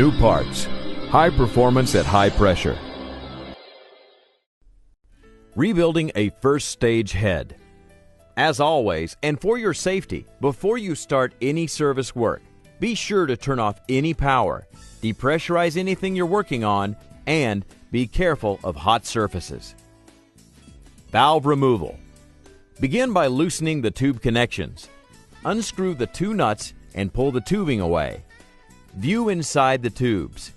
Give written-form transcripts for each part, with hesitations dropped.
New Parts. High performance at high pressure. Rebuilding a first stage head. As always, and for your safety, before you start any service work, be sure to turn off any power, depressurize anything you're working on, and be careful of hot surfaces. Valve removal. Begin by loosening the tube connections. Unscrew the two nuts and pull the tubing away. View inside the tubes.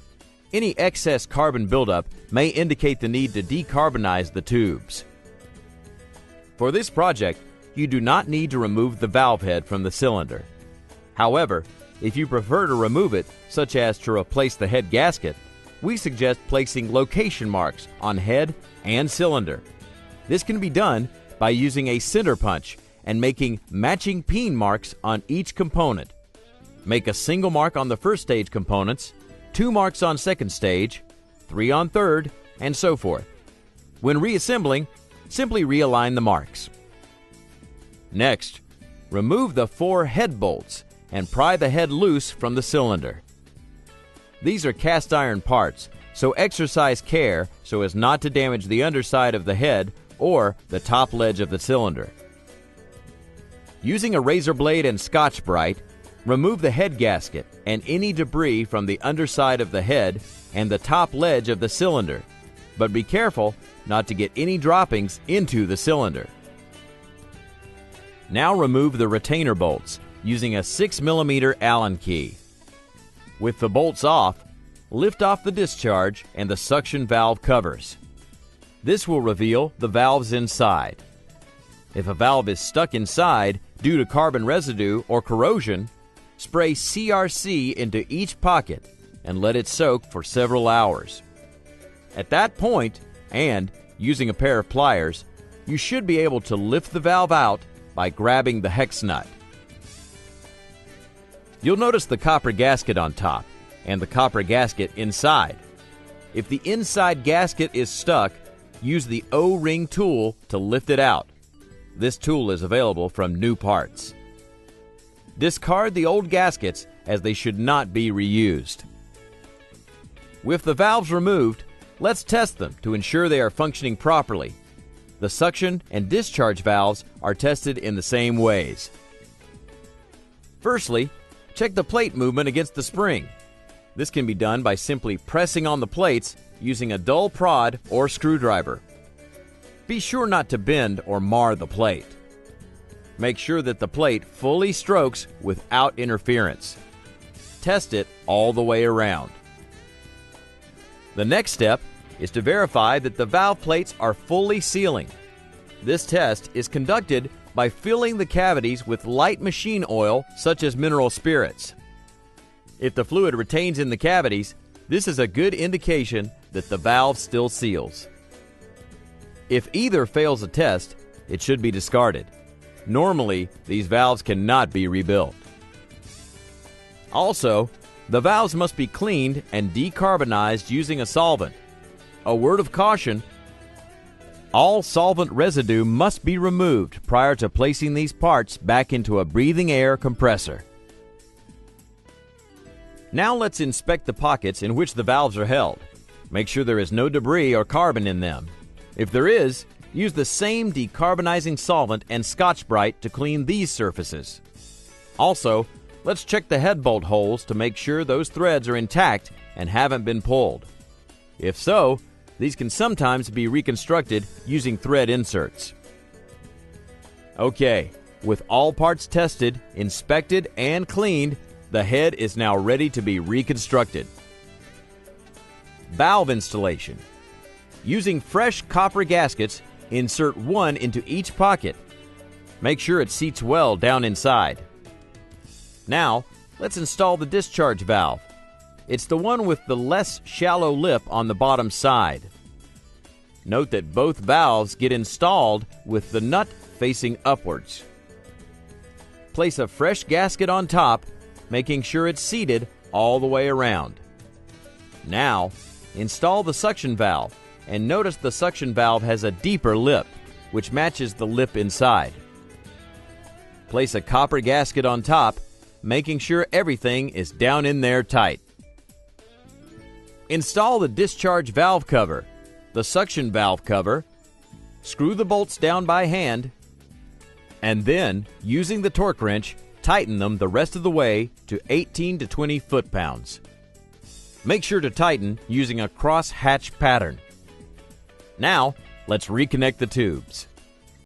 Any excess carbon buildup may indicate the need to decarbonize the tubes. For this project, you do not need to remove the valve head from the cylinder. However, if you prefer to remove it, such as to replace the head gasket, we suggest placing location marks on head and cylinder. This can be done by using a center punch and making matching peen marks on each component. Make a single mark on the first stage components, 2 marks on second stage, 3 on third, and so forth. When reassembling, simply realign the marks. Next, remove the 4 head bolts and pry the head loose from the cylinder. These are cast iron parts, so exercise care so as not to damage the underside of the head or the top ledge of the cylinder. Using a razor blade and Scotch-Brite, remove the head gasket and any debris from the underside of the head and the top ledge of the cylinder, but be careful not to get any droppings into the cylinder. Now remove the retainer bolts using a 6mm Allen key. With the bolts off, lift off the discharge and the suction valve covers. This will reveal the valves inside. If a valve is stuck inside due to carbon residue or corrosion, spray CRC into each pocket and let it soak for several hours. At that point, and using a pair of pliers, you should be able to lift the valve out by grabbing the hex nut. You'll notice the copper gasket on top and the copper gasket inside. If the inside gasket is stuck, use the O-ring tool to lift it out. This tool is available from New Parts. Discard the old gaskets as they should not be reused. With the valves removed, let's test them to ensure they are functioning properly. The suction and discharge valves are tested in the same ways. Firstly, check the plate movement against the spring. This can be done by simply pressing on the plates using a dull prod or screwdriver. Be sure not to bend or mar the plate. Make sure that the plate fully strokes without interference. Test it all the way around. The next step is to verify that the valve plates are fully sealing. This test is conducted by filling the cavities with light machine oil such as mineral spirits. If the fluid retains in the cavities, this is a good indication that the valve still seals. If either fails a test, it should be discarded. Normally, these valves cannot be rebuilt. Also, the valves must be cleaned and decarbonized using a solvent. A word of caution: all solvent residue must be removed prior to placing these parts back into a breathing air compressor. Now let's inspect the pockets in which the valves are held. Make sure there is no debris or carbon in them. If there is, use the same decarbonizing solvent and Scotch-Brite to clean these surfaces. Also, let's check the head bolt holes to make sure those threads are intact and haven't been pulled. If so, these can sometimes be reconstructed using thread inserts. Okay, with all parts tested, inspected, and cleaned, the head is now ready to be reconstructed. Valve installation. Using fresh copper gaskets, insert one into each pocket. Make sure it seats well down inside. Now, let's install the discharge valve. It's the one with the less shallow lip on the bottom side. Note that both valves get installed with the nut facing upwards. Place a fresh gasket on top, making sure it's seated all the way around. Now, install the suction valve, and notice the suction valve has a deeper lip, which matches the lip inside. Place a copper gasket on top, making sure everything is down in there tight. Install the discharge valve cover, the suction valve cover, screw the bolts down by hand, and then, using the torque wrench, tighten them the rest of the way to 18 to 20 foot-pounds. Make sure to tighten using a cross-hatch pattern. Now, let's reconnect the tubes.